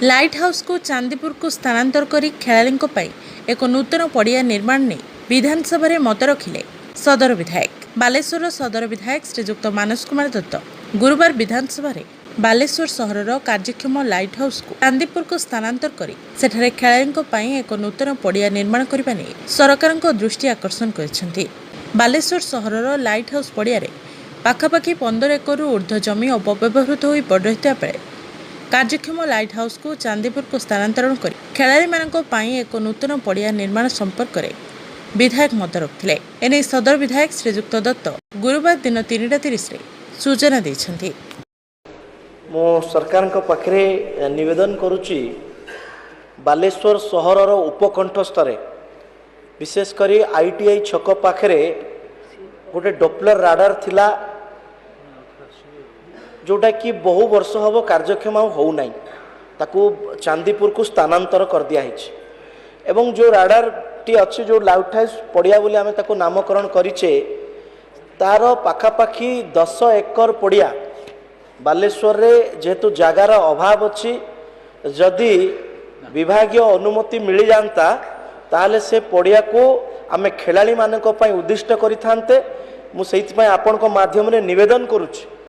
Light house को चांदीपुर को स्थानांतर कर खेलाड़ियों पर एक नूतन पड़िया निर्माण नहीं विधानसभा में मत रखिले सदर विधायक। बालेश्वर सदर विधायक श्रीजुक्त मानस कुमार दत्त गुरुवार विधानसभा में बालेश्वर सहर कार्यक्षम लाइट हाउस को चांदीपुर को स्थानांतर कर खेलाड़ियों पर एक नूतन पड़िया निर्माण करने नहीं सरकार दृष्टि आकर्षण कर बालेश्वर सहर लाइट हाउस पड़िया पाखापाखि 15 एकर ऊर्ध्व जमी अपव्यवहृत हो पड़ रही बेले कार्यक्षम लाइट हाउस को चांदीपुर को स्थानांतरण कर खेलाड़ी एक नूतन पड़िया निर्माण संपर्क में विधायक मत रखिले। एने सदर विधायक श्रीजुक्त दत्त गुरुवार दिन 3:30 सूचना देछन्ति। मो सरकार पाखे निवेदन करुच्ची बालेश्वर सहर उपकंठस्थ विशेषकर ITI छक पाखे गोटे डॉपलर राडार थिला जोटा कि बहु वर्ष हम कार्यक्षम होना ताकू चांदीपुर को स्थानांतर कर दिया एवं जो राडार टी अच्छी जो लाइट हाउस पड़िया बोली आम ताकू नामकरण करिचे तार पाखापाखि 10 एकर पड़िया बालेश्वर रे जेहेतु जगार अभाव अच्छी जदि विभागीय अनुमति मिल जाता ताले से पड़िया को आम खेलाड़ी मानक उद्दिष्ट करिथांते। मु सेइथि पय आपनक माध्यम रे निवेदन करुछि